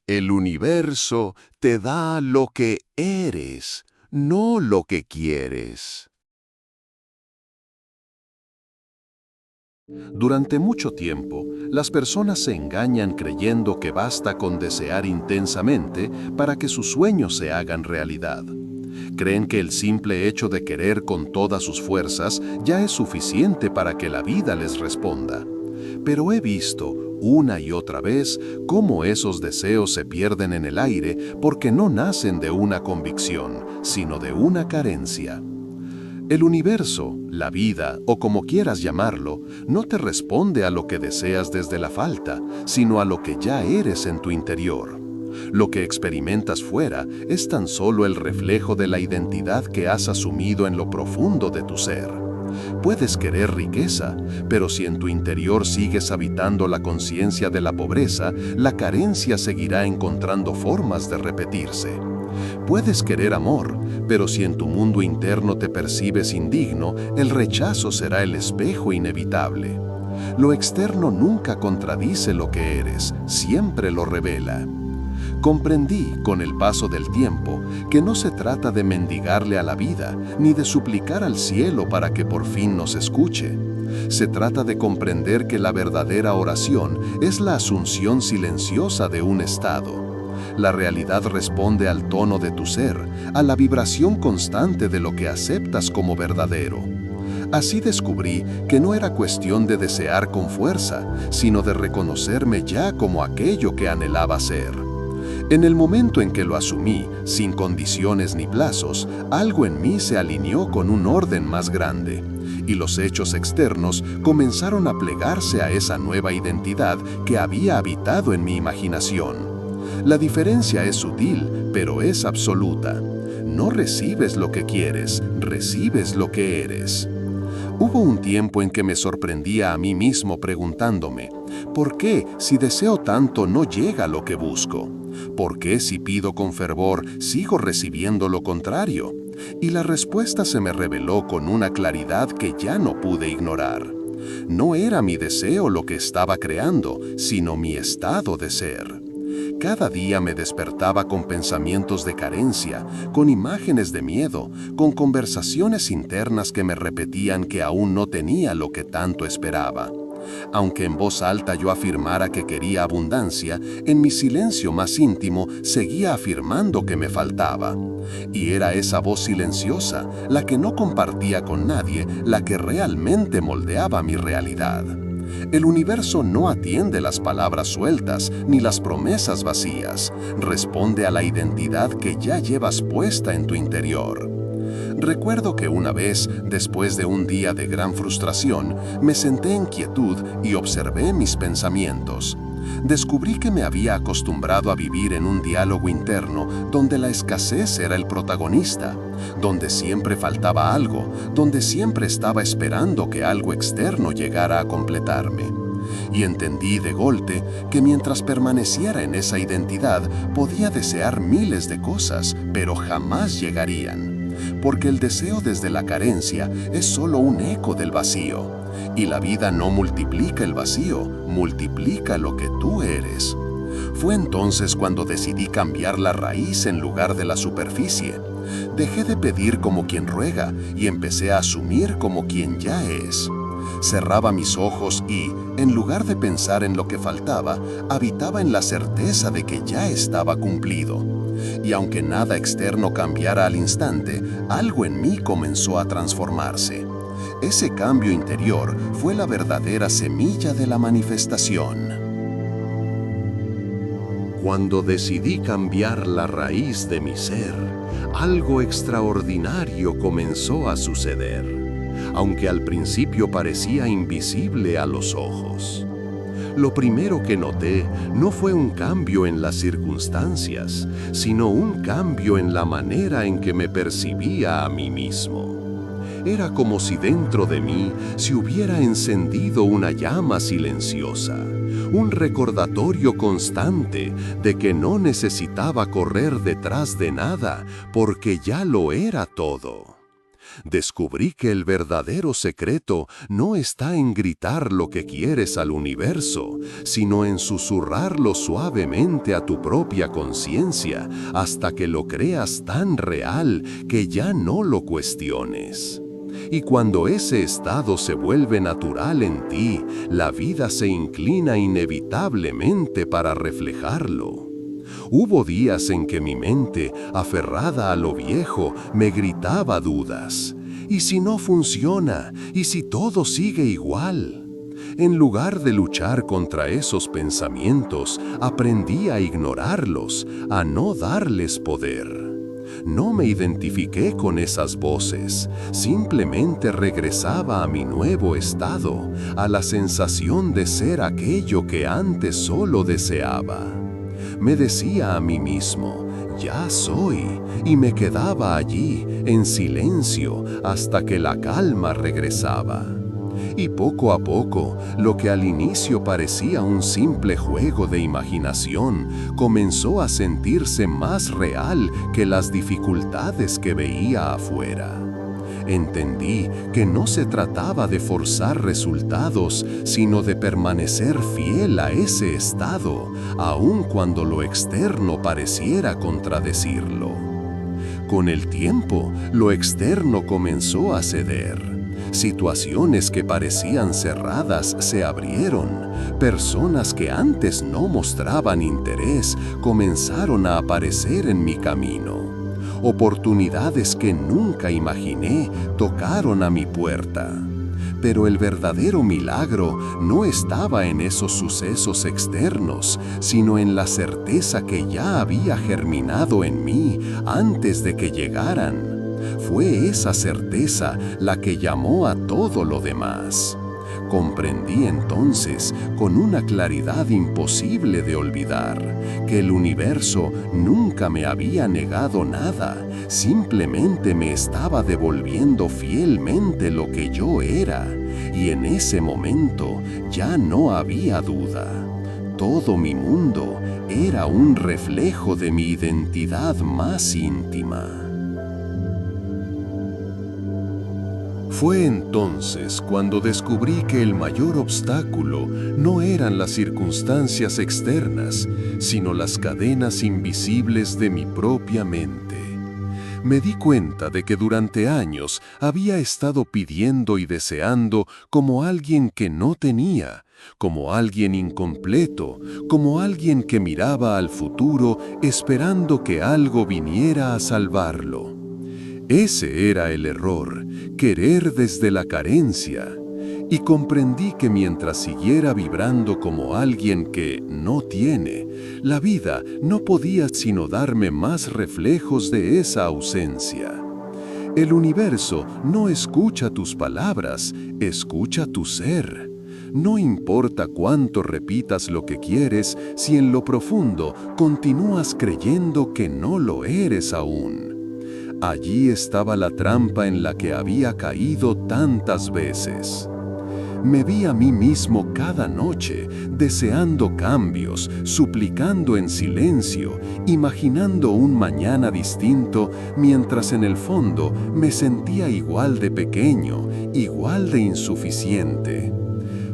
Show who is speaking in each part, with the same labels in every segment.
Speaker 1: El universo te da lo que eres, no lo que quieres. Durante mucho tiempo, las personas se engañan creyendo que basta con desear intensamente para que sus sueños se hagan realidad. Creen que el simple hecho de querer con todas sus fuerzas ya es suficiente para que la vida les responda. Pero he visto, una y otra vez, cómo esos deseos se pierden en el aire porque no nacen de una convicción, sino de una carencia. El universo, la vida, o como quieras llamarlo, no te responde a lo que deseas desde la falta, sino a lo que ya eres en tu interior. Lo que experimentas fuera es tan solo el reflejo de la identidad que has asumido en lo profundo de tu ser. Puedes querer riqueza, pero si en tu interior sigues habitando la conciencia de la pobreza, la carencia seguirá encontrando formas de repetirse. Puedes querer amor, pero si en tu mundo interno te percibes indigno, el rechazo será el espejo inevitable. Lo externo nunca contradice lo que eres, siempre lo revela. Comprendí, con el paso del tiempo, que no se trata de mendigarle a la vida, ni de suplicar al cielo para que por fin nos escuche. Se trata de comprender que la verdadera oración es la asunción silenciosa de un estado. La realidad responde al tono de tu ser, a la vibración constante de lo que aceptas como verdadero. Así descubrí que no era cuestión de desear con fuerza, sino de reconocerme ya como aquello que anhelaba ser. En el momento en que lo asumí, sin condiciones ni plazos, algo en mí se alineó con un orden más grande, y los hechos externos comenzaron a plegarse a esa nueva identidad que había habitado en mi imaginación. La diferencia es sutil, pero es absoluta. No recibes lo que quieres, recibes lo que eres. Hubo un tiempo en que me sorprendía a mí mismo preguntándome, ¿por qué si deseo tanto no llega lo que busco? ¿Por qué si pido con fervor sigo recibiendo lo contrario? Y la respuesta se me reveló con una claridad que ya no pude ignorar. No era mi deseo lo que estaba creando, sino mi estado de ser. Cada día me despertaba con pensamientos de carencia, con imágenes de miedo, con conversaciones internas que me repetían que aún no tenía lo que tanto esperaba. Aunque en voz alta yo afirmara que quería abundancia, en mi silencio más íntimo seguía afirmando que me faltaba. Y era esa voz silenciosa, la que no compartía con nadie, la que realmente moldeaba mi realidad. El universo no atiende las palabras sueltas ni las promesas vacías, responde a la identidad que ya llevas puesta en tu interior. Recuerdo que una vez, después de un día de gran frustración, me senté en quietud y observé mis pensamientos. Descubrí que me había acostumbrado a vivir en un diálogo interno donde la escasez era el protagonista, donde siempre faltaba algo, donde siempre estaba esperando que algo externo llegara a completarme. Y entendí de golpe que mientras permaneciera en esa identidad podía desear miles de cosas, pero jamás llegarían. Porque el deseo desde la carencia es solo un eco del vacío. Y la vida no multiplica el vacío, multiplica lo que tú eres. Fue entonces cuando decidí cambiar la raíz en lugar de la superficie. Dejé de pedir como quien ruega y empecé a asumir como quien ya es. Cerraba mis ojos y, en lugar de pensar en lo que faltaba, habitaba en la certeza de que ya estaba cumplido. Y aunque nada externo cambiara al instante, algo en mí comenzó a transformarse. Ese cambio interior fue la verdadera semilla de la manifestación. Cuando decidí cambiar la raíz de mi ser, algo extraordinario comenzó a suceder, aunque al principio parecía invisible a los ojos. Lo primero que noté no fue un cambio en las circunstancias, sino un cambio en la manera en que me percibía a mí mismo. Era como si dentro de mí se hubiera encendido una llama silenciosa, un recordatorio constante de que no necesitaba correr detrás de nada porque ya lo era todo. Descubrí que el verdadero secreto no está en gritar lo que quieres al universo, sino en susurrarlo suavemente a tu propia conciencia hasta que lo creas tan real que ya no lo cuestiones. Y cuando ese estado se vuelve natural en ti, la vida se inclina inevitablemente para reflejarlo. Hubo días en que mi mente, aferrada a lo viejo, me gritaba dudas. ¿Y si no funciona? ¿Y si todo sigue igual? En lugar de luchar contra esos pensamientos, aprendí a ignorarlos, a no darles poder. No me identifiqué con esas voces, simplemente regresaba a mi nuevo estado, a la sensación de ser aquello que antes solo deseaba. Me decía a mí mismo, ya soy, y me quedaba allí, en silencio, hasta que la calma regresaba. Y poco a poco, lo que al inicio parecía un simple juego de imaginación, comenzó a sentirse más real que las dificultades que veía afuera. Entendí que no se trataba de forzar resultados, sino de permanecer fiel a ese estado, aun cuando lo externo pareciera contradecirlo. Con el tiempo, lo externo comenzó a ceder. Situaciones que parecían cerradas se abrieron. Personas que antes no mostraban interés comenzaron a aparecer en mi camino. Oportunidades que nunca imaginé tocaron a mi puerta. Pero el verdadero milagro no estaba en esos sucesos externos, sino en la certeza que ya había germinado en mí antes de que llegaran. Fue esa certeza la que llamó a todo lo demás. Comprendí entonces, con una claridad imposible de olvidar, que el universo nunca me había negado nada, simplemente me estaba devolviendo fielmente lo que yo era, y en ese momento ya no había duda. Todo mi mundo era un reflejo de mi identidad más íntima. Fue entonces cuando descubrí que el mayor obstáculo no eran las circunstancias externas, sino las cadenas invisibles de mi propia mente. Me di cuenta de que durante años había estado pidiendo y deseando como alguien que no tenía, como alguien incompleto, como alguien que miraba al futuro esperando que algo viniera a salvarlo. Ese era el error, querer desde la carencia, y comprendí que mientras siguiera vibrando como alguien que no tiene, la vida no podía sino darme más reflejos de esa ausencia. El universo no escucha tus palabras, escucha tu ser. No importa cuánto repitas lo que quieres, si en lo profundo continúas creyendo que no lo eres aún. Allí estaba la trampa en la que había caído tantas veces. Me vi a mí mismo cada noche, deseando cambios, suplicando en silencio, imaginando un mañana distinto, mientras en el fondo me sentía igual de pequeño, igual de insuficiente.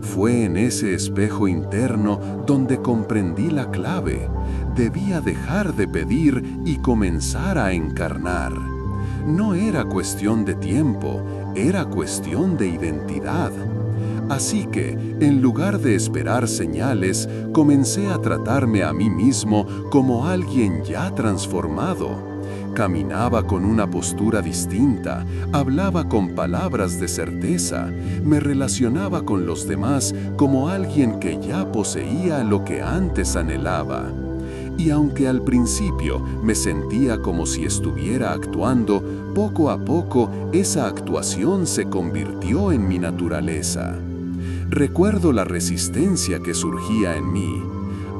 Speaker 1: Fue en ese espejo interno donde comprendí la clave. Debía dejar de pedir y comenzar a encarnar. No era cuestión de tiempo, era cuestión de identidad. Así que, en lugar de esperar señales, comencé a tratarme a mí mismo como alguien ya transformado. Caminaba con una postura distinta, hablaba con palabras de certeza, me relacionaba con los demás como alguien que ya poseía lo que antes anhelaba. Y aunque al principio me sentía como si estuviera actuando, poco a poco esa actuación se convirtió en mi naturaleza. Recuerdo la resistencia que surgía en mí.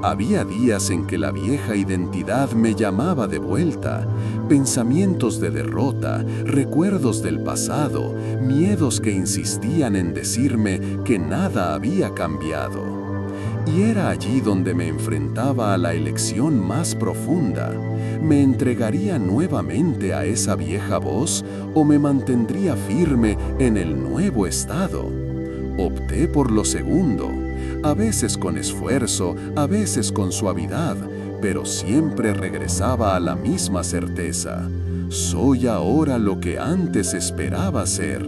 Speaker 1: Había días en que la vieja identidad me llamaba de vuelta, pensamientos de derrota, recuerdos del pasado, miedos que insistían en decirme que nada había cambiado. Y era allí donde me enfrentaba a la elección más profunda. ¿Me entregaría nuevamente a esa vieja voz o me mantendría firme en el nuevo estado? Opté por lo segundo, a veces con esfuerzo, a veces con suavidad, pero siempre regresaba a la misma certeza. Soy ahora lo que antes esperaba ser.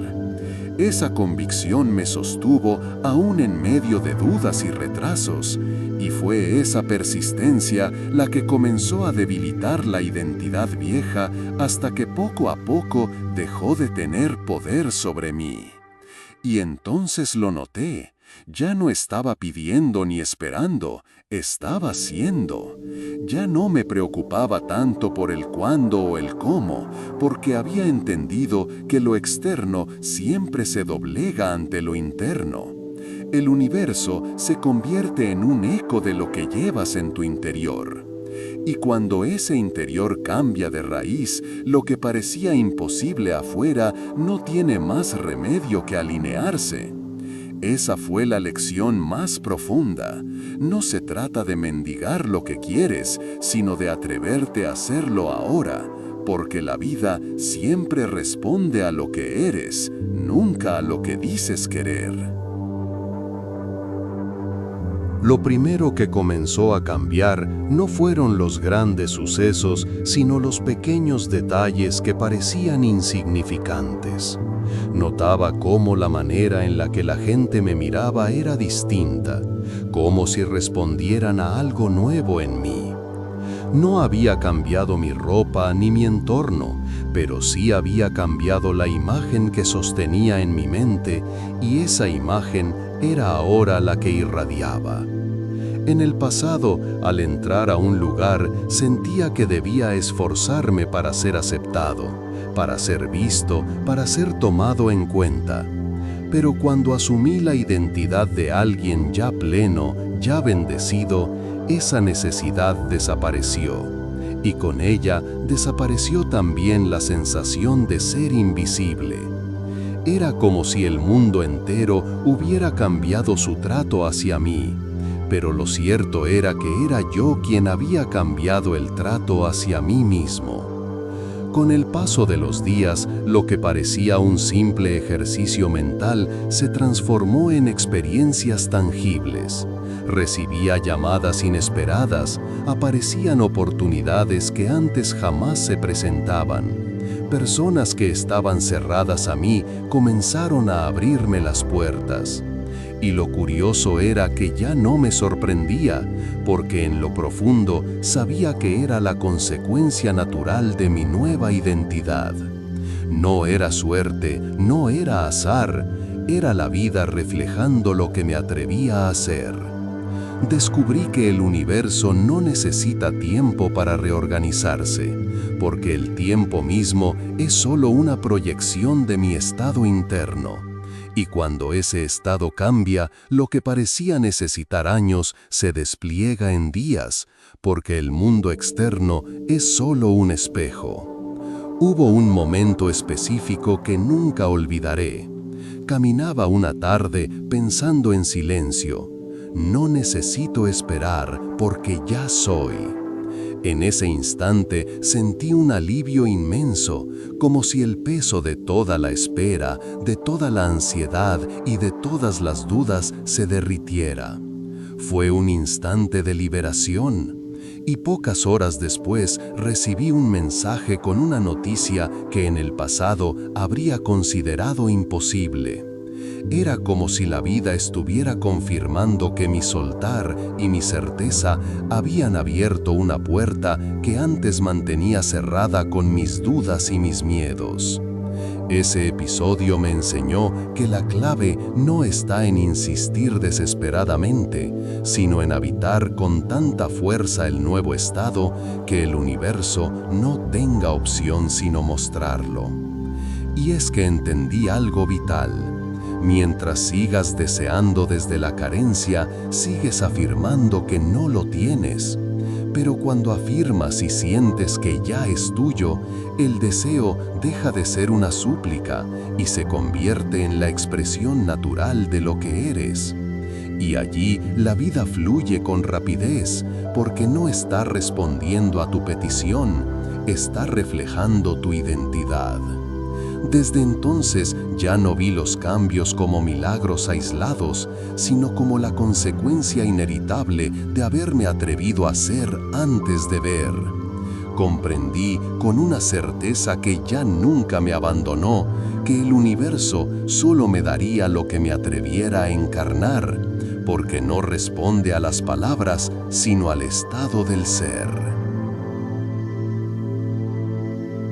Speaker 1: Esa convicción me sostuvo aún en medio de dudas y retrasos, y fue esa persistencia la que comenzó a debilitar la identidad vieja hasta que poco a poco dejó de tener poder sobre mí. Y entonces lo noté. Ya no estaba pidiendo ni esperando, estaba siendo. Ya no me preocupaba tanto por el cuándo o el cómo, porque había entendido que lo externo siempre se doblega ante lo interno. El universo se convierte en un eco de lo que llevas en tu interior. Y cuando ese interior cambia de raíz, lo que parecía imposible afuera no tiene más remedio que alinearse. Esa fue la lección más profunda. No se trata de mendigar lo que quieres, sino de atreverte a hacerlo ahora, porque la vida siempre responde a lo que eres, nunca a lo que dices querer. Lo primero que comenzó a cambiar no fueron los grandes sucesos, sino los pequeños detalles que parecían insignificantes. Notaba cómo la manera en la que la gente me miraba era distinta, como si respondieran a algo nuevo en mí. No había cambiado mi ropa ni mi entorno, pero sí había cambiado la imagen que sostenía en mi mente, y esa imagen era ahora la que irradiaba. En el pasado, al entrar a un lugar, sentía que debía esforzarme para ser aceptado, para ser visto, para ser tomado en cuenta. Pero cuando asumí la identidad de alguien ya pleno, ya bendecido, esa necesidad desapareció. Y con ella desapareció también la sensación de ser invisible. Era como si el mundo entero hubiera cambiado su trato hacia mí. Pero lo cierto era que era yo quien había cambiado el trato hacia mí mismo. Con el paso de los días, lo que parecía un simple ejercicio mental se transformó en experiencias tangibles. Recibía llamadas inesperadas, aparecían oportunidades que antes jamás se presentaban. Personas que estaban cerradas a mí comenzaron a abrirme las puertas. Y lo curioso era que ya no me sorprendía, porque en lo profundo sabía que era la consecuencia natural de mi nueva identidad. No era suerte, no era azar, era la vida reflejando lo que me atrevía a hacer. Descubrí que el universo no necesita tiempo para reorganizarse, porque el tiempo mismo es solo una proyección de mi estado interno. Y cuando ese estado cambia, lo que parecía necesitar años se despliega en días, porque el mundo externo es solo un espejo. Hubo un momento específico que nunca olvidaré. Caminaba una tarde pensando en silencio. No necesito esperar porque ya soy. En ese instante sentí un alivio inmenso, como si el peso de toda la espera, de toda la ansiedad y de todas las dudas se derritiera. Fue un instante de liberación, y pocas horas después recibí un mensaje con una noticia que en el pasado habría considerado imposible. Era como si la vida estuviera confirmando que mi soltar y mi certeza habían abierto una puerta que antes mantenía cerrada con mis dudas y mis miedos. Ese episodio me enseñó que la clave no está en insistir desesperadamente, sino en habitar con tanta fuerza el nuevo estado que el universo no tenga opción sino mostrarlo. Y es que entendí algo vital. Mientras sigas deseando desde la carencia, sigues afirmando que no lo tienes. Pero cuando afirmas y sientes que ya es tuyo, el deseo deja de ser una súplica y se convierte en la expresión natural de lo que eres. Y allí la vida fluye con rapidez, porque no está respondiendo a tu petición, está reflejando tu identidad. Desde entonces ya no vi los cambios como milagros aislados, sino como la consecuencia inevitable de haberme atrevido a ser antes de ver. Comprendí con una certeza que ya nunca me abandonó, que el universo solo me daría lo que me atreviera a encarnar, porque no responde a las palabras, sino al estado del ser.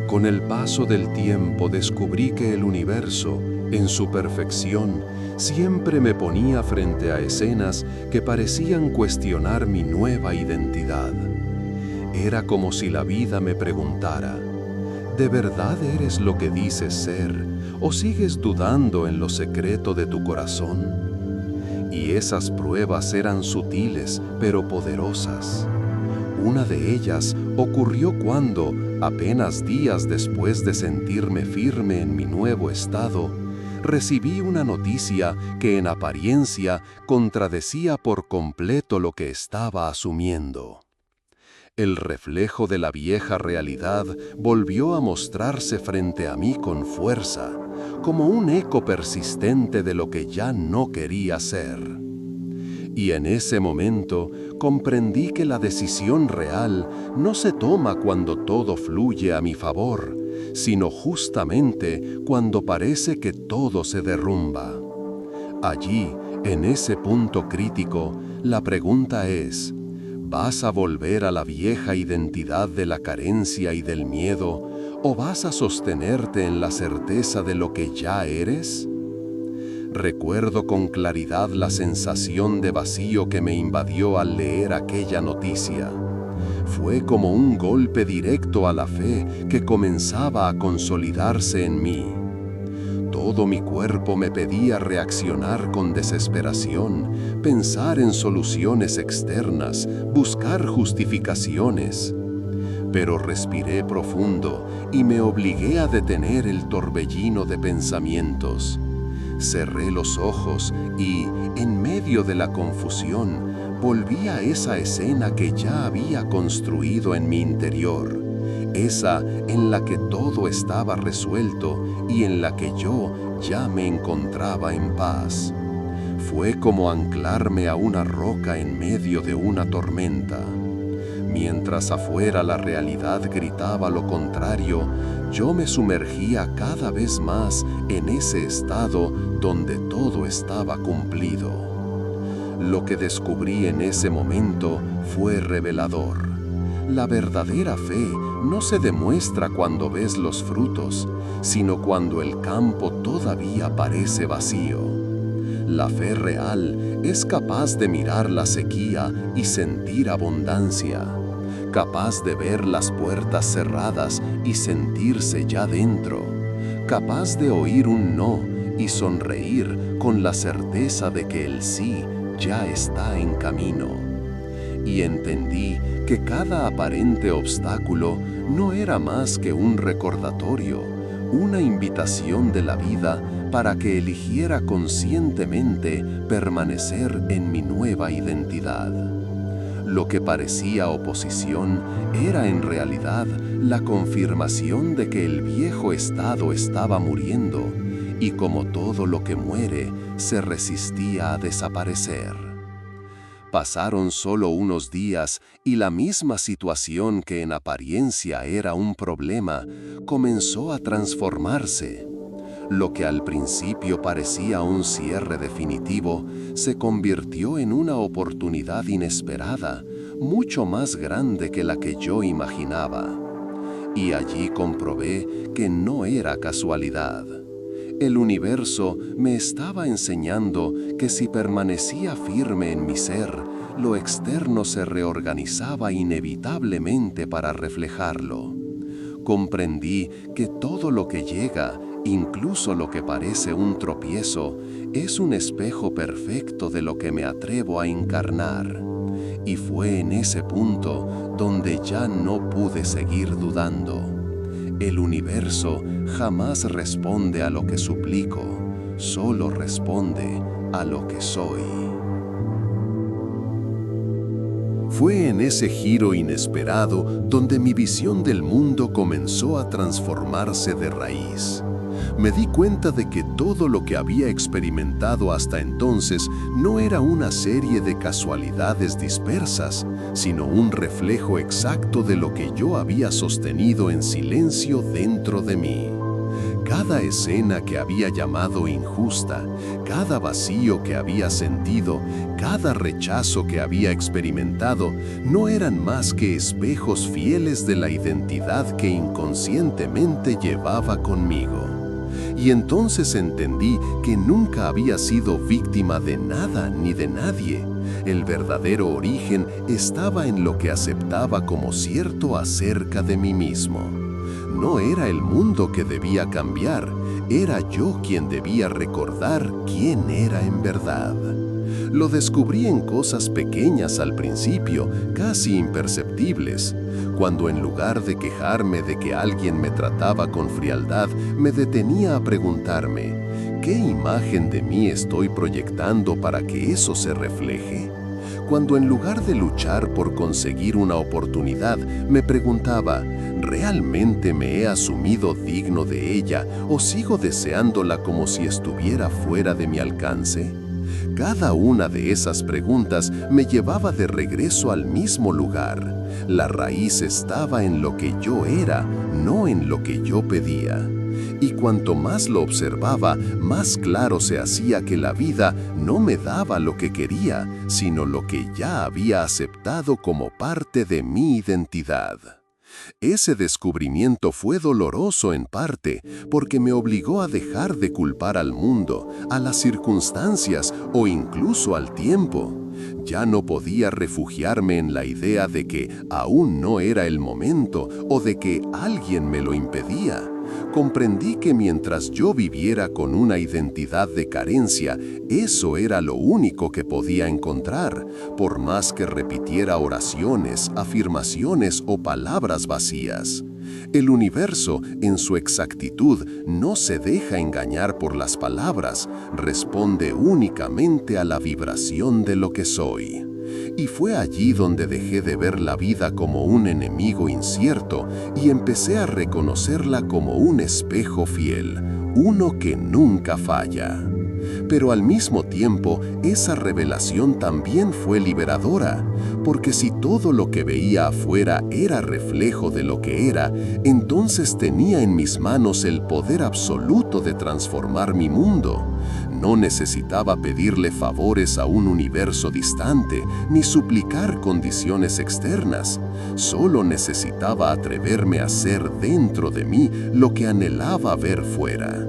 Speaker 1: Con el paso del tiempo descubrí que el universo, en su perfección, siempre me ponía frente a escenas que parecían cuestionar mi nueva identidad. Era como si la vida me preguntara, ¿de verdad eres lo que dices ser o sigues dudando en lo secreto de tu corazón? Y esas pruebas eran sutiles pero poderosas. Una de ellas ocurrió cuando, apenas días después de sentirme firme en mi nuevo estado, recibí una noticia que en apariencia contradecía por completo lo que estaba asumiendo. El reflejo de la vieja realidad volvió a mostrarse frente a mí con fuerza, como un eco persistente de lo que ya no quería ser. Y en ese momento comprendí que la decisión real no se toma cuando todo fluye a mi favor, sino justamente cuando parece que todo se derrumba. Allí, en ese punto crítico, la pregunta es, ¿vas a volver a la vieja identidad de la carencia y del miedo, o vas a sostenerte en la certeza de lo que ya eres? Recuerdo con claridad la sensación de vacío que me invadió al leer aquella noticia. Fue como un golpe directo a la fe que comenzaba a consolidarse en mí. Todo mi cuerpo me pedía reaccionar con desesperación, pensar en soluciones externas, buscar justificaciones. Pero respiré profundo y me obligué a detener el torbellino de pensamientos. Cerré los ojos y, en medio de la confusión, volví a esa escena que ya había construido en mi interior, esa en la que todo estaba resuelto y en la que yo ya me encontraba en paz. Fue como anclarme a una roca en medio de una tormenta. Mientras afuera la realidad gritaba lo contrario, yo me sumergía cada vez más en ese estado donde todo estaba cumplido. Lo que descubrí en ese momento fue revelador. La verdadera fe no se demuestra cuando ves los frutos, sino cuando el campo todavía parece vacío. La fe real es capaz de mirar la sequía y sentir abundancia, capaz de ver las puertas cerradas y sentirse ya dentro, capaz de oír un no y sonreír con la certeza de que el sí ya está en camino. Y entendí que cada aparente obstáculo no era más que un recordatorio, una invitación de la vida para que eligiera conscientemente permanecer en mi nueva identidad. Lo que parecía oposición era en realidad la confirmación de que el viejo estado estaba muriendo y como todo lo que muere, se resistía a desaparecer. Pasaron solo unos días y la misma situación que en apariencia era un problema comenzó a transformarse. Lo que al principio parecía un cierre definitivo se convirtió en una oportunidad inesperada, mucho más grande que la que yo imaginaba. Y allí comprobé que no era casualidad. El universo me estaba enseñando que si permanecía firme en mi ser, lo externo se reorganizaba inevitablemente para reflejarlo. Comprendí que todo lo que llega, incluso lo que parece un tropiezo, es un espejo perfecto de lo que me atrevo a encarnar. Y fue en ese punto donde ya no pude seguir dudando. El universo jamás responde a lo que suplico, solo responde a lo que soy. Fue en ese giro inesperado donde mi visión del mundo comenzó a transformarse de raíz. Me di cuenta de que todo lo que había experimentado hasta entonces no era una serie de casualidades dispersas, sino un reflejo exacto de lo que yo había sostenido en silencio dentro de mí. Cada escena que había llamado injusta, cada vacío que había sentido, cada rechazo que había experimentado, no eran más que espejos fieles de la identidad que inconscientemente llevaba conmigo. Y entonces entendí que nunca había sido víctima de nada ni de nadie. El verdadero origen estaba en lo que aceptaba como cierto acerca de mí mismo. No era el mundo que debía cambiar, era yo quien debía recordar quién era en verdad. Lo descubrí en cosas pequeñas al principio, casi imperceptibles, cuando en lugar de quejarme de que alguien me trataba con frialdad, me detenía a preguntarme, ¿qué imagen de mí estoy proyectando para que eso se refleje? Cuando en lugar de luchar por conseguir una oportunidad, me preguntaba, ¿realmente me he asumido digno de ella o sigo deseándola como si estuviera fuera de mi alcance? Cada una de esas preguntas me llevaba de regreso al mismo lugar. La raíz estaba en lo que yo era, no en lo que yo pedía. Y cuanto más lo observaba, más claro se hacía que la vida no me daba lo que quería, sino lo que ya había aceptado como parte de mi identidad. Ese descubrimiento fue doloroso en parte porque me obligó a dejar de culpar al mundo, a las circunstancias o incluso al tiempo. Ya no podía refugiarme en la idea de que aún no era el momento o de que alguien me lo impedía. Comprendí que mientras yo viviera con una identidad de carencia, eso era lo único que podía encontrar, por más que repitiera oraciones, afirmaciones o palabras vacías. El universo, en su exactitud, no se deja engañar por las palabras, responde únicamente a la vibración de lo que soy. Y fue allí donde dejé de ver la vida como un enemigo incierto y empecé a reconocerla como un espejo fiel, uno que nunca falla. Pero al mismo tiempo, esa revelación también fue liberadora, porque si todo lo que veía afuera era reflejo de lo que era, entonces tenía en mis manos el poder absoluto de transformar mi mundo. No necesitaba pedirle favores a un universo distante, ni suplicar condiciones externas. Solo necesitaba atreverme a ser dentro de mí lo que anhelaba ver fuera.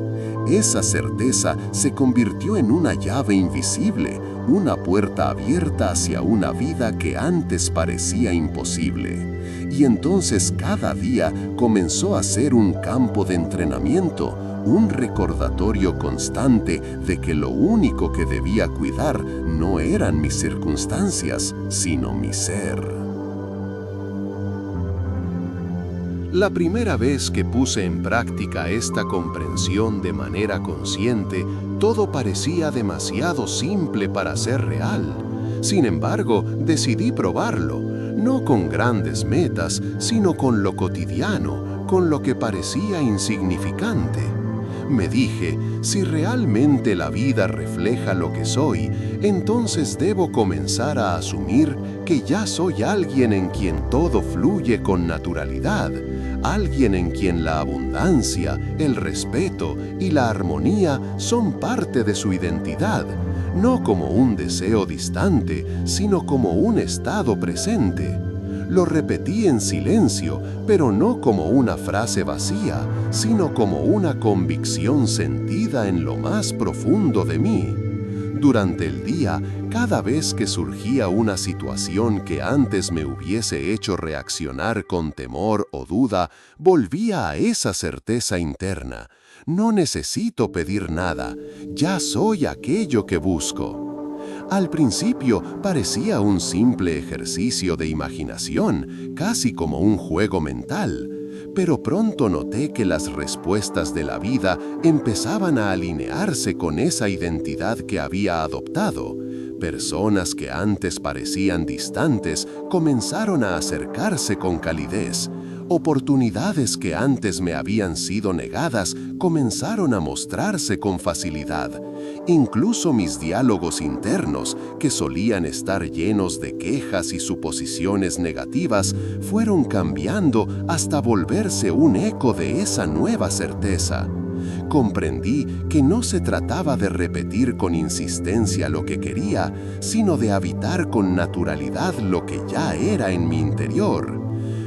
Speaker 1: Esa certeza se convirtió en una llave invisible, una puerta abierta hacia una vida que antes parecía imposible. Y entonces cada día comenzó a ser un campo de entrenamiento, un recordatorio constante de que lo único que debía cuidar no eran mis circunstancias, sino mi ser. La primera vez que puse en práctica esta comprensión de manera consciente, todo parecía demasiado simple para ser real. Sin embargo, decidí probarlo, no con grandes metas, sino con lo cotidiano, con lo que parecía insignificante. Me dije, si realmente la vida refleja lo que soy, entonces debo comenzar a asumir que ya soy alguien en quien todo fluye con naturalidad, alguien en quien la abundancia, el respeto y la armonía son parte de su identidad, no como un deseo distante, sino como un estado presente. Lo repetí en silencio, pero no como una frase vacía, sino como una convicción sentida en lo más profundo de mí. Durante el día, cada vez que surgía una situación que antes me hubiese hecho reaccionar con temor o duda, volvía a esa certeza interna. No necesito pedir nada, ya soy aquello que busco. Al principio parecía un simple ejercicio de imaginación, casi como un juego mental, pero pronto noté que las respuestas de la vida empezaban a alinearse con esa identidad que había adoptado. Personas que antes parecían distantes comenzaron a acercarse con calidez. Oportunidades que antes me habían sido negadas comenzaron a mostrarse con facilidad. Incluso mis diálogos internos, que solían estar llenos de quejas y suposiciones negativas, fueron cambiando hasta volverse un eco de esa nueva certeza. Comprendí que no se trataba de repetir con insistencia lo que quería, sino de habitar con naturalidad lo que ya era en mi interior.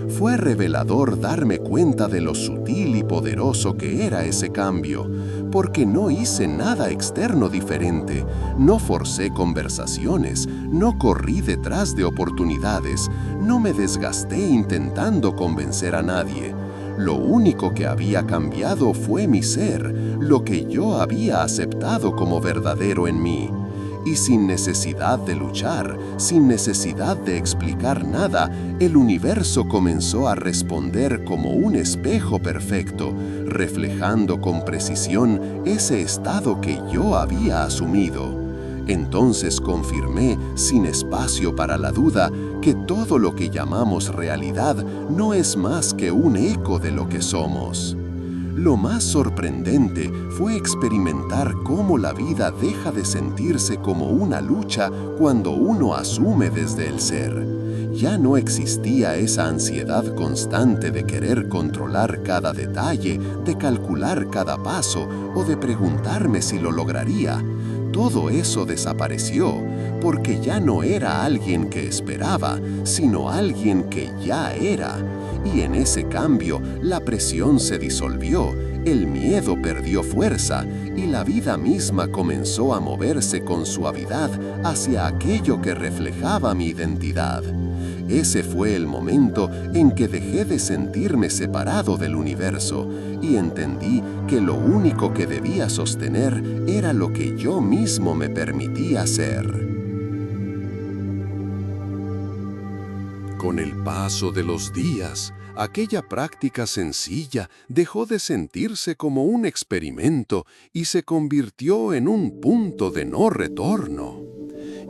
Speaker 1: Fue revelador darme cuenta de lo sutil y poderoso que era ese cambio, porque no hice nada externo diferente, no forcé conversaciones, no corrí detrás de oportunidades, no me desgasté intentando convencer a nadie. Lo único que había cambiado fue mi ser, lo que yo había aceptado como verdadero en mí. Y sin necesidad de luchar, sin necesidad de explicar nada, el universo comenzó a responder como un espejo perfecto, reflejando con precisión ese estado que yo había asumido. Entonces confirmé, sin espacio para la duda, que todo lo que llamamos realidad no es más que un eco de lo que somos. Lo más sorprendente fue experimentar cómo la vida deja de sentirse como una lucha cuando uno asume desde el ser. Ya no existía esa ansiedad constante de querer controlar cada detalle, de calcular cada paso o de preguntarme si lo lograría. Todo eso desapareció porque ya no era alguien que esperaba, sino alguien que ya era. Y en ese cambio, la presión se disolvió, el miedo perdió fuerza y la vida misma comenzó a moverse con suavidad hacia aquello que reflejaba mi identidad. Ese fue el momento en que dejé de sentirme separado del universo y entendí que lo único que debía sostener era lo que yo mismo me permitía ser. Con el paso de los días, aquella práctica sencilla dejó de sentirse como un experimento y se convirtió en un punto de no retorno.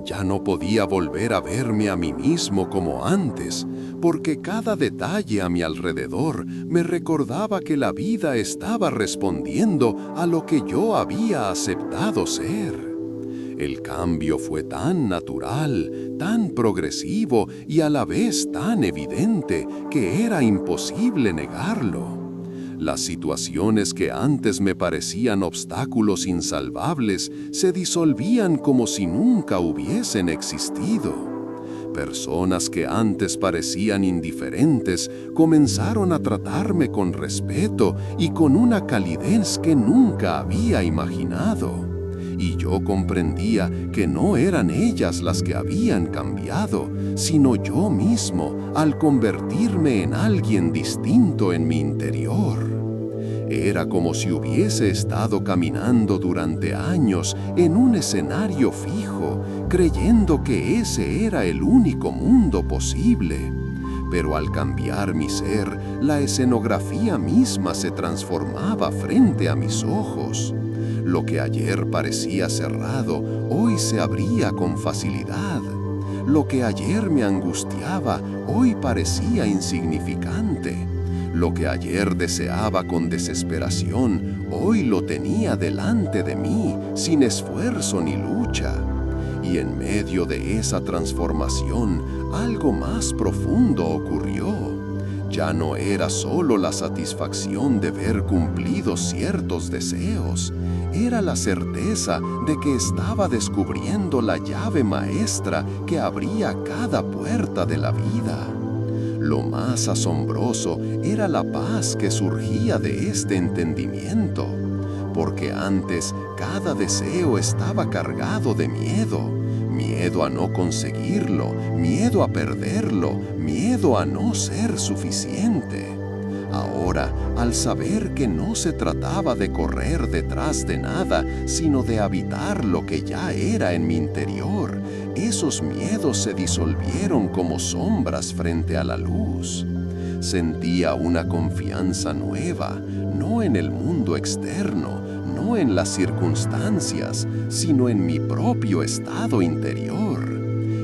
Speaker 1: Ya no podía volver a verme a mí mismo como antes, porque cada detalle a mi alrededor me recordaba que la vida estaba respondiendo a lo que yo había aceptado ser. El cambio fue tan natural, tan progresivo y a la vez tan evidente que era imposible negarlo. Las situaciones que antes me parecían obstáculos insalvables se disolvían como si nunca hubiesen existido. Personas que antes parecían indiferentes comenzaron a tratarme con respeto y con una calidez que nunca había imaginado. Y yo comprendía que no eran ellas las que habían cambiado, sino yo mismo al convertirme en alguien distinto en mi interior. Era como si hubiese estado caminando durante años en un escenario fijo, creyendo que ese era el único mundo posible. Pero al cambiar mi ser, la escenografía misma se transformaba frente a mis ojos. Lo que ayer parecía cerrado, hoy se abría con facilidad. Lo que ayer me angustiaba, hoy parecía insignificante. Lo que ayer deseaba con desesperación, hoy lo tenía delante de mí, sin esfuerzo ni lucha. Y en medio de esa transformación, algo más profundo ocurrió. Ya no era solo la satisfacción de ver cumplidos ciertos deseos, era la certeza de que estaba descubriendo la llave maestra que abría cada puerta de la vida. Lo más asombroso era la paz que surgía de este entendimiento, porque antes cada deseo estaba cargado de miedo. Miedo a no conseguirlo, miedo a perderlo, miedo a no ser suficiente. Ahora, al saber que no se trataba de correr detrás de nada, sino de habitar lo que ya era en mi interior, esos miedos se disolvieron como sombras frente a la luz. Sentía una confianza nueva, no en el mundo externo, no no en las circunstancias, sino en mi propio estado interior.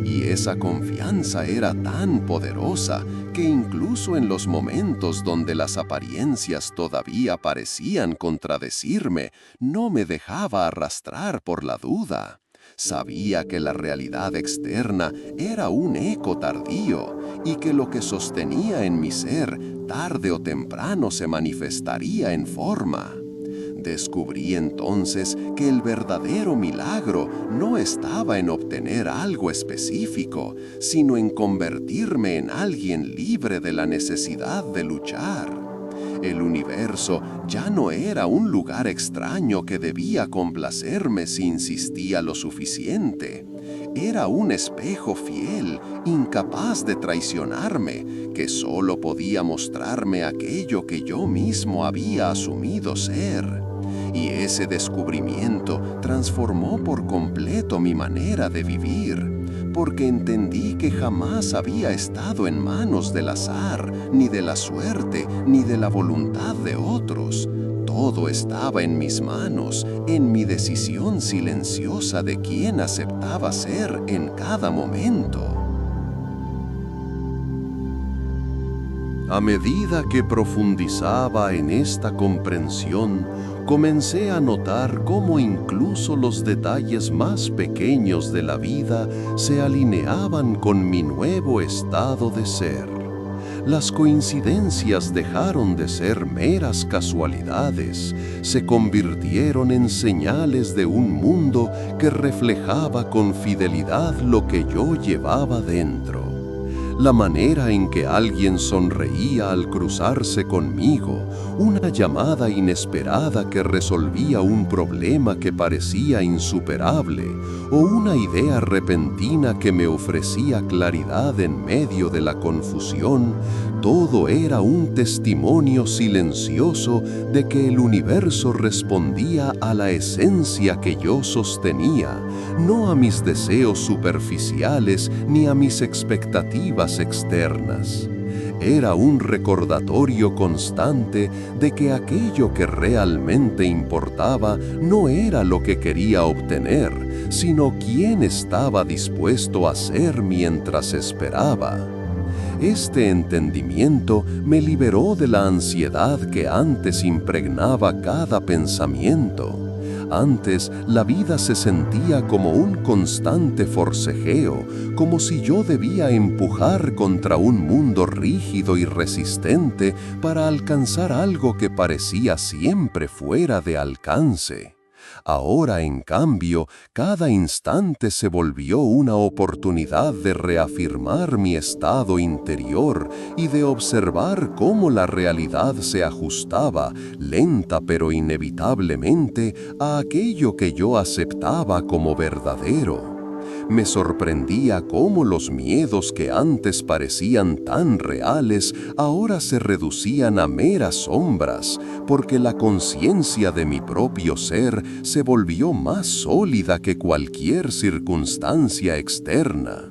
Speaker 1: Y esa confianza era tan poderosa que incluso en los momentos donde las apariencias todavía parecían contradecirme, no me dejaba arrastrar por la duda. Sabía que la realidad externa era un eco tardío y que lo que sostenía en mi ser tarde o temprano se manifestaría en forma. Descubrí entonces que el verdadero milagro no estaba en obtener algo específico, sino en convertirme en alguien libre de la necesidad de luchar. El universo ya no era un lugar extraño que debía complacerme si insistía lo suficiente. Era un espejo fiel, incapaz de traicionarme, que solo podía mostrarme aquello que yo mismo había asumido ser. Y ese descubrimiento transformó por completo mi manera de vivir, porque entendí que jamás había estado en manos del azar, ni de la suerte, ni de la voluntad de otros. Todo estaba en mis manos, en mi decisión silenciosa de quién aceptaba ser en cada momento. A medida que profundizaba en esta comprensión, comencé a notar cómo incluso los detalles más pequeños de la vida se alineaban con mi nuevo estado de ser. Las coincidencias dejaron de ser meras casualidades, se convirtieron en señales de un mundo que reflejaba con fidelidad lo que yo llevaba dentro. La manera en que alguien sonreía al cruzarse conmigo, una llamada inesperada que resolvía un problema que parecía insuperable, o una idea repentina que me ofrecía claridad en medio de la confusión, todo era un testimonio silencioso de que el universo respondía a la esencia que yo sostenía, no a mis deseos superficiales ni a mis expectativas externas. Era un recordatorio constante de que aquello que realmente importaba no era lo que quería obtener, sino quién estaba dispuesto a ser mientras esperaba. Este entendimiento me liberó de la ansiedad que antes impregnaba cada pensamiento. Antes, la vida se sentía como un constante forcejeo, como si yo debía empujar contra un mundo rígido y resistente para alcanzar algo que parecía siempre fuera de alcance. Ahora, en cambio, cada instante se volvió una oportunidad de reafirmar mi estado interior y de observar cómo la realidad se ajustaba, lenta pero inevitablemente, a aquello que yo aceptaba como verdadero. Me sorprendía cómo los miedos que antes parecían tan reales ahora se reducían a meras sombras, porque la conciencia de mi propio ser se volvió más sólida que cualquier circunstancia externa.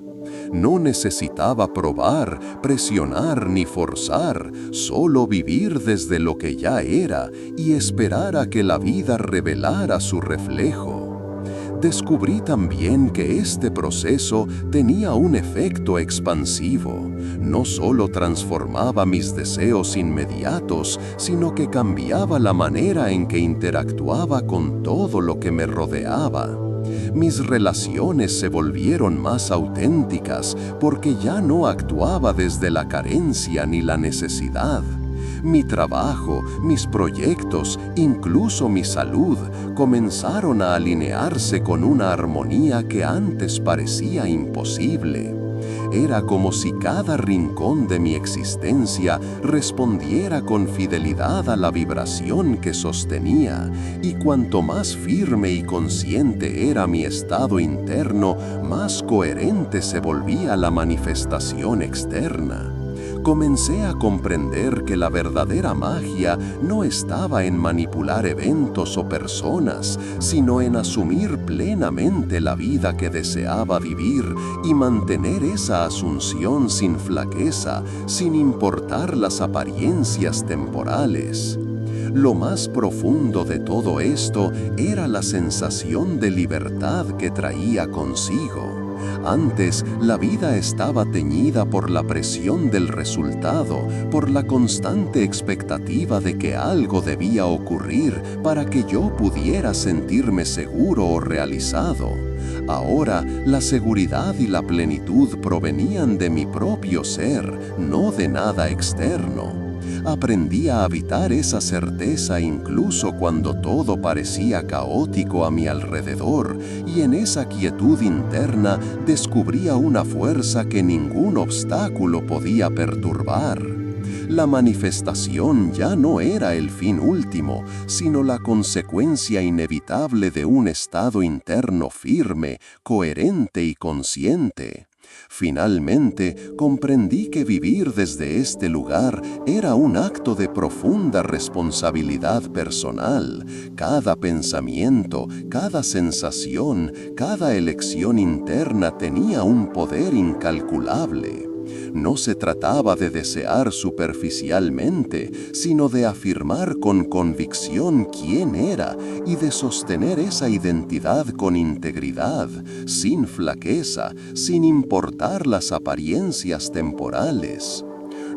Speaker 1: No necesitaba probar, presionar ni forzar, solo vivir desde lo que ya era y esperar a que la vida revelara su reflejo. Descubrí también que este proceso tenía un efecto expansivo. No solo transformaba mis deseos inmediatos, sino que cambiaba la manera en que interactuaba con todo lo que me rodeaba. Mis relaciones se volvieron más auténticas porque ya no actuaba desde la carencia ni la necesidad. Mi trabajo, mis proyectos, incluso mi salud, comenzaron a alinearse con una armonía que antes parecía imposible. Era como si cada rincón de mi existencia respondiera con fidelidad a la vibración que sostenía, y cuanto más firme y consciente era mi estado interno, más coherente se volvía la manifestación externa. Comencé a comprender que la verdadera magia no estaba en manipular eventos o personas, sino en asumir plenamente la vida que deseaba vivir y mantener esa asunción sin flaqueza, sin importar las apariencias temporales. Lo más profundo de todo esto era la sensación de libertad que traía consigo. Antes, la vida estaba teñida por la presión del resultado, por la constante expectativa de que algo debía ocurrir para que yo pudiera sentirme seguro o realizado. Ahora, la seguridad y la plenitud provenían de mi propio ser, no de nada externo. Aprendí a habitar esa certeza incluso cuando todo parecía caótico a mi alrededor, y en esa quietud interna descubría una fuerza que ningún obstáculo podía perturbar. La manifestación ya no era el fin último, sino la consecuencia inevitable de un estado interno firme, coherente y consciente. Finalmente, comprendí que vivir desde este lugar era un acto de profunda responsabilidad personal. Cada pensamiento, cada sensación, cada elección interna tenía un poder incalculable. No se trataba de desear superficialmente, sino de afirmar con convicción quién era y de sostener esa identidad con integridad, sin flaqueza, sin importar las apariencias temporales.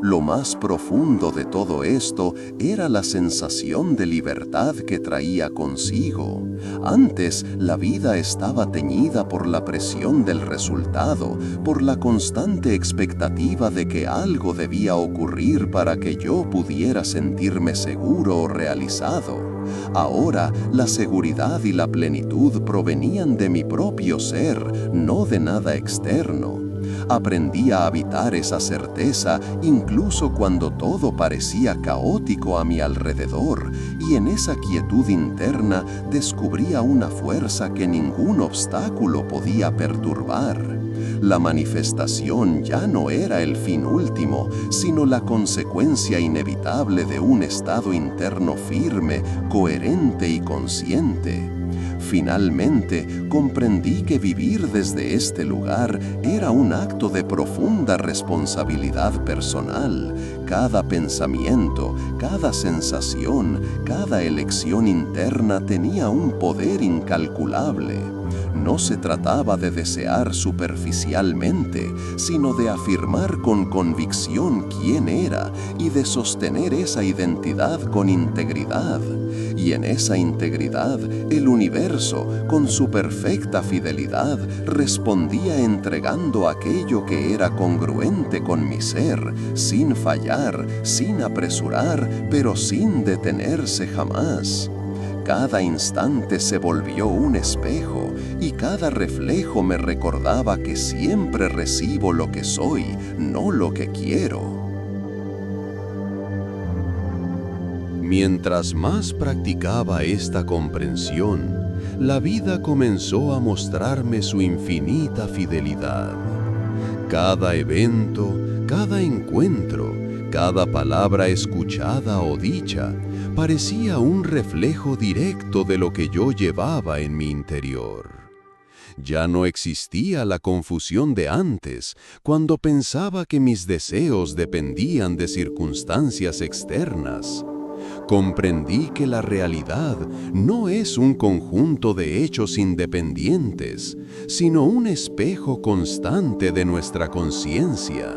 Speaker 1: Lo más profundo de todo esto era la sensación de libertad que traía consigo. Antes, la vida estaba teñida por la presión del resultado, por la constante expectativa de que algo debía ocurrir para que yo pudiera sentirme seguro o realizado. Ahora, la seguridad y la plenitud provenían de mi propio ser, no de nada externo. Aprendí a habitar esa certeza incluso cuando todo parecía caótico a mi alrededor, y en esa quietud interna descubría una fuerza que ningún obstáculo podía perturbar. La manifestación ya no era el fin último, sino la consecuencia inevitable de un estado interno firme, coherente y consciente. Finalmente, comprendí que vivir desde este lugar era un acto de profunda responsabilidad personal. Cada pensamiento, cada sensación, cada elección interna tenía un poder incalculable. No se trataba de desear superficialmente, sino de afirmar con convicción quién era y de sostener esa identidad con integridad. Y en esa integridad, el universo, con su perfecta fidelidad, respondía entregando aquello que era congruente con mi ser, sin fallar, sin apresurar, pero sin detenerse jamás. Cada instante se volvió un espejo y cada reflejo me recordaba que siempre recibo lo que soy, no lo que quiero. Mientras más practicaba esta comprensión, la vida comenzó a mostrarme su infinita fidelidad. Cada evento, cada encuentro, cada palabra escuchada o dicha, parecía un reflejo directo de lo que yo llevaba en mi interior. Ya no existía la confusión de antes, cuando pensaba que mis deseos dependían de circunstancias externas. Comprendí que la realidad no es un conjunto de hechos independientes, sino un espejo constante de nuestra conciencia.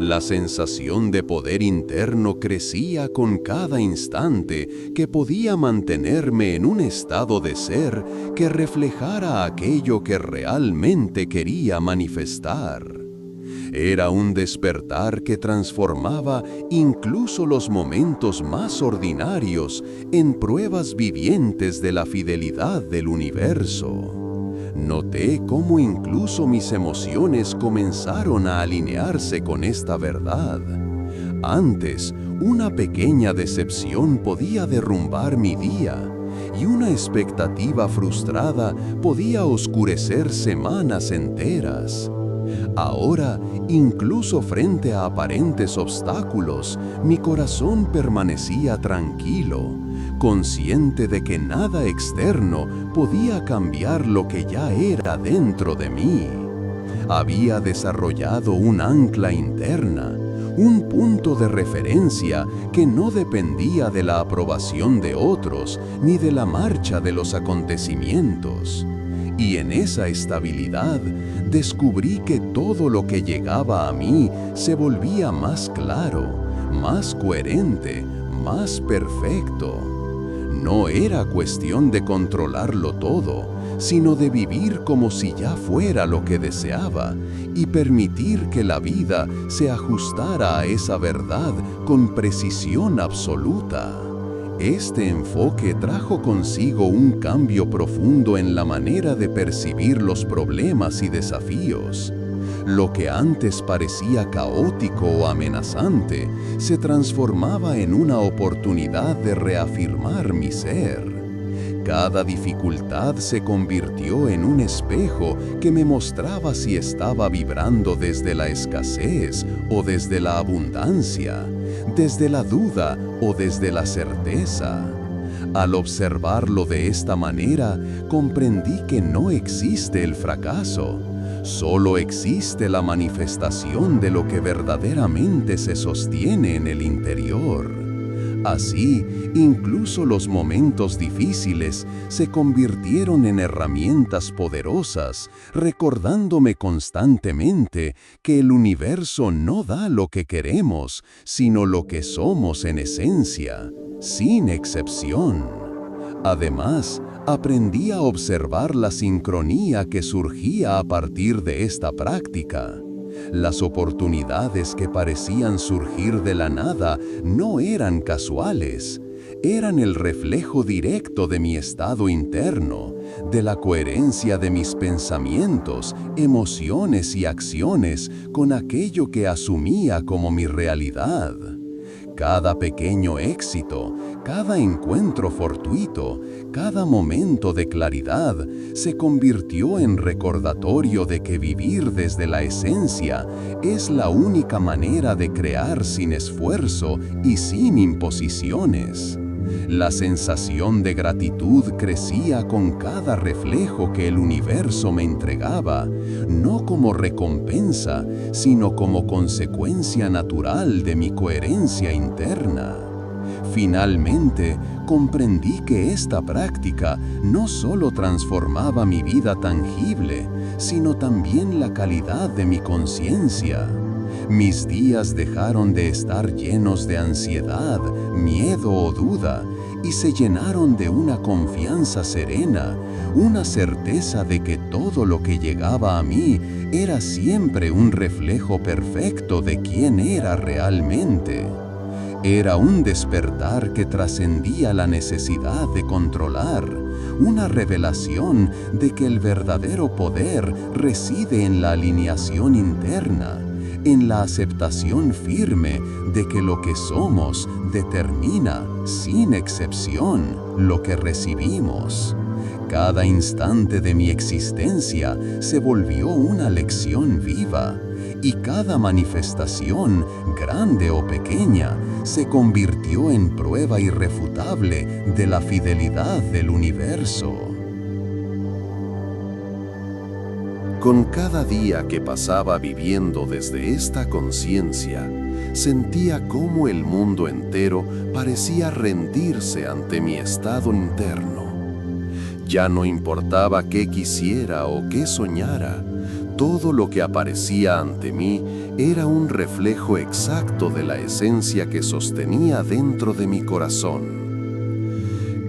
Speaker 1: La sensación de poder interno crecía con cada instante que podía mantenerme en un estado de ser que reflejara aquello que realmente quería manifestar. Era un despertar que transformaba incluso los momentos más ordinarios en pruebas vivientes de la fidelidad del universo. Noté cómo incluso mis emociones comenzaron a alinearse con esta verdad. Antes, una pequeña decepción podía derrumbar mi día, y una expectativa frustrada podía oscurecer semanas enteras. Ahora, incluso frente a aparentes obstáculos, mi corazón permanecía tranquilo, consciente de que nada externo podía cambiar lo que ya era dentro de mí. Había desarrollado un ancla interna, un punto de referencia que no dependía de la aprobación de otros ni de la marcha de los acontecimientos. Y en esa estabilidad descubrí que todo lo que llegaba a mí se volvía más claro, más coherente, más perfecto. No era cuestión de controlarlo todo, sino de vivir como si ya fuera lo que deseaba y permitir que la vida se ajustara a esa verdad con precisión absoluta. Este enfoque trajo consigo un cambio profundo en la manera de percibir los problemas y desafíos. Lo que antes parecía caótico o amenazante se transformaba en una oportunidad de reafirmar mi ser. Cada dificultad se convirtió en un espejo que me mostraba si estaba vibrando desde la escasez o desde la abundancia, desde la duda o desde la certeza. Al observarlo de esta manera, comprendí que no existe el fracaso, solo existe la manifestación de lo que verdaderamente se sostiene en el interior. Así, incluso los momentos difíciles se convirtieron en herramientas poderosas, recordándome constantemente que el universo no da lo que queremos, sino lo que somos en esencia, sin excepción. Además, aprendí a observar la sincronía que surgía a partir de esta práctica. Las oportunidades que parecían surgir de la nada no eran casuales, eran el reflejo directo de mi estado interno, de la coherencia de mis pensamientos, emociones y acciones con aquello que asumía como mi realidad. Cada pequeño éxito, cada encuentro fortuito, cada momento de claridad se convirtió en recordatorio de que vivir desde la esencia es la única manera de crear sin esfuerzo y sin imposiciones. La sensación de gratitud crecía con cada reflejo que el universo me entregaba, no como recompensa, sino como consecuencia natural de mi coherencia interna. Finalmente, comprendí que esta práctica no solo transformaba mi vida tangible, sino también la calidad de mi conciencia. Mis días dejaron de estar llenos de ansiedad, miedo o duda y se llenaron de una confianza serena, una certeza de que todo lo que llegaba a mí era siempre un reflejo perfecto de quién era realmente. Era un despertar que trascendía la necesidad de controlar, una revelación de que el verdadero poder reside en la alineación interna, en la aceptación firme de que lo que somos determina, sin excepción, lo que recibimos. Cada instante de mi existencia se volvió una lección viva, y cada manifestación, grande o pequeña, se convirtió en prueba irrefutable de la fidelidad del universo.
Speaker 2: Con cada día que pasaba viviendo desde esta conciencia, sentía cómo el mundo entero parecía rendirse ante mi estado interno. Ya no importaba qué quisiera o qué soñara, todo lo que aparecía ante mí era un reflejo exacto de la esencia que sostenía dentro de mi corazón.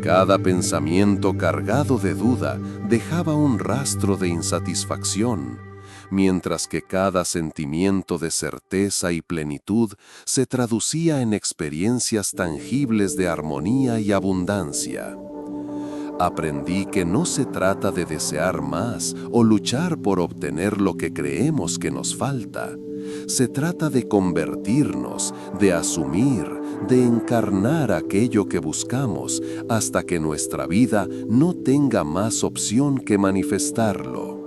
Speaker 2: Cada pensamiento cargado de duda dejaba un rastro de insatisfacción, mientras que cada sentimiento de certeza y plenitud se traducía en experiencias tangibles de armonía y abundancia. Aprendí que no se trata de desear más o luchar por obtener lo que creemos que nos falta. Se trata de convertirnos, de asumir, de encarnar aquello que buscamos hasta que nuestra vida no tenga más opción que manifestarlo.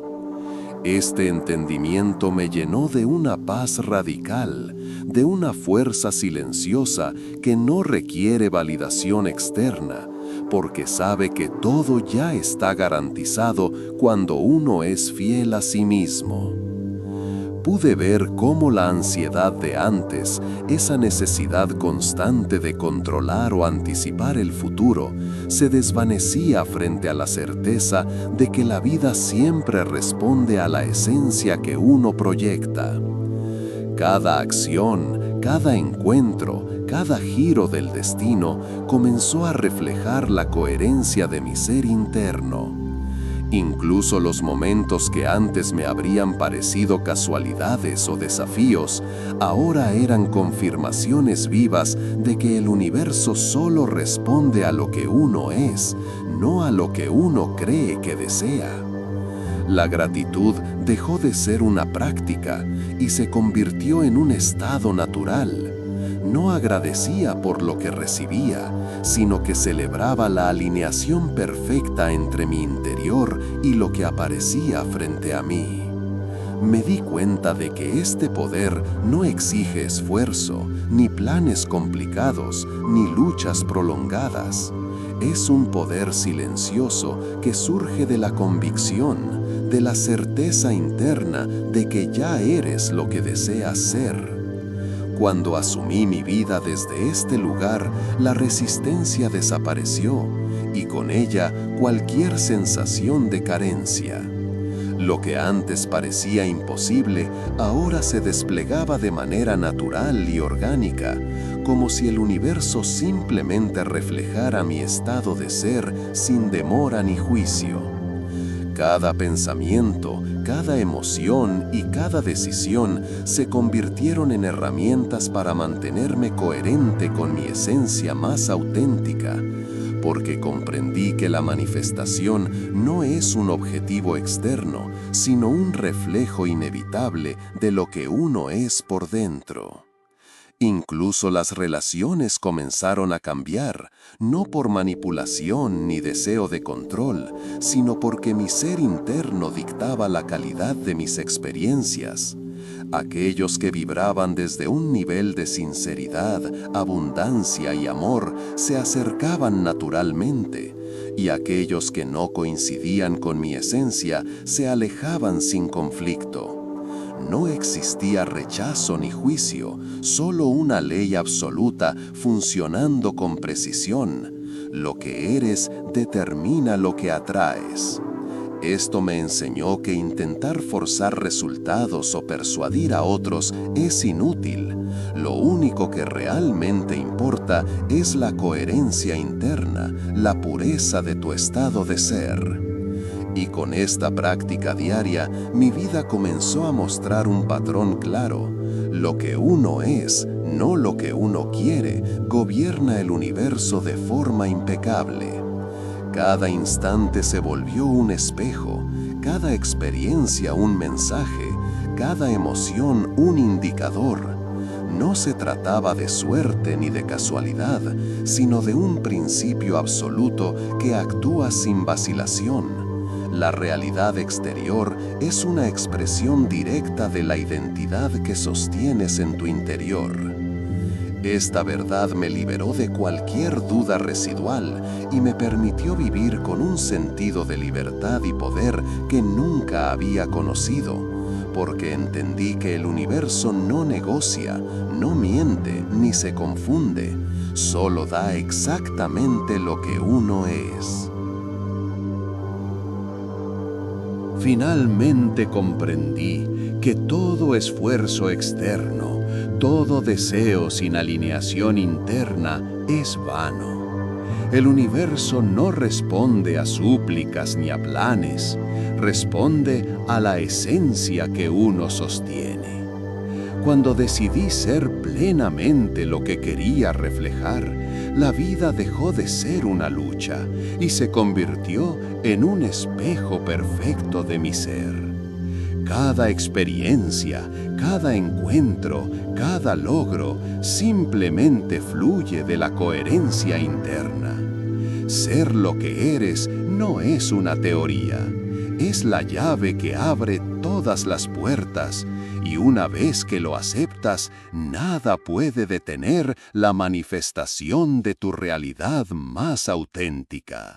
Speaker 2: Este entendimiento me llenó de una paz radical, de una fuerza silenciosa que no requiere validación externa, porque sabe que todo ya está garantizado cuando uno es fiel a sí mismo. pude ver cómo la ansiedad de antes, esa necesidad constante de controlar o anticipar el futuro, se desvanecía frente a la certeza de que la vida siempre responde a la esencia que uno proyecta. Cada acción, cada encuentro, cada giro del destino comenzó a reflejar la coherencia de mi ser interno. Incluso los momentos que antes me habrían parecido casualidades o desafíos, ahora eran confirmaciones vivas de que el universo solo responde a lo que uno es, no a lo que uno cree que desea. La gratitud dejó de ser una práctica y se convirtió en un estado natural. No agradecía por lo que recibía, sino que celebraba la alineación perfecta entre mi interior y lo que aparecía frente a mí. Me di cuenta de que este poder no exige esfuerzo, ni planes complicados, ni luchas prolongadas. Es un poder silencioso que surge de la convicción, de la certeza interna de que ya eres lo que deseas ser. Cuando asumí mi vida desde este lugar, la resistencia desapareció y con ella cualquier sensación de carencia. Lo que antes parecía imposible, ahora se desplegaba de manera natural y orgánica, como si el universo simplemente reflejara mi estado de ser sin demora ni juicio. Cada pensamiento, cada emoción y cada decisión se convirtieron en herramientas para mantenerme coherente con mi esencia más auténtica, porque comprendí que la manifestación no es un objetivo externo, sino un reflejo inevitable de lo que uno es por dentro. Incluso las relaciones comenzaron a cambiar, no por manipulación ni deseo de control, sino porque mi ser interno dictaba la calidad de mis experiencias. Aquellos que vibraban desde un nivel de sinceridad, abundancia y amor se acercaban naturalmente, y aquellos que no coincidían con mi esencia se alejaban sin conflicto. No existía rechazo ni juicio, solo una ley absoluta funcionando con precisión. Lo que eres determina lo que atraes. Esto me enseñó que intentar forzar resultados o persuadir a otros es inútil. Lo único que realmente importa es la coherencia interna, la pureza de tu estado de ser. Y con esta práctica diaria, mi vida comenzó a mostrar un patrón claro. Lo que uno es, no lo que uno quiere, gobierna el universo de forma impecable. Cada instante se volvió un espejo, cada experiencia un mensaje, cada emoción un indicador. No se trataba de suerte ni de casualidad, sino de un principio absoluto que actúa sin vacilación. La realidad exterior es una expresión directa de la identidad que sostienes en tu interior. Esta verdad me liberó de cualquier duda residual y me permitió vivir con un sentido de libertad y poder que nunca había conocido, porque entendí que el universo no negocia, no miente ni se confunde, solo da exactamente lo que uno es.
Speaker 1: Finalmente comprendí que todo esfuerzo externo, todo deseo sin alineación interna es vano. El universo no responde a súplicas ni a planes, responde a la esencia que uno sostiene. Cuando decidí ser plenamente lo que quería reflejar, la vida dejó de ser una lucha y se convirtió en un espejo perfecto de mi ser. Cada experiencia, cada encuentro, cada logro simplemente fluye de la coherencia interna. Ser lo que eres no es una teoría, es la llave que abre todas las puertas, y una vez que lo aceptas, nada puede detener la manifestación de tu realidad más auténtica.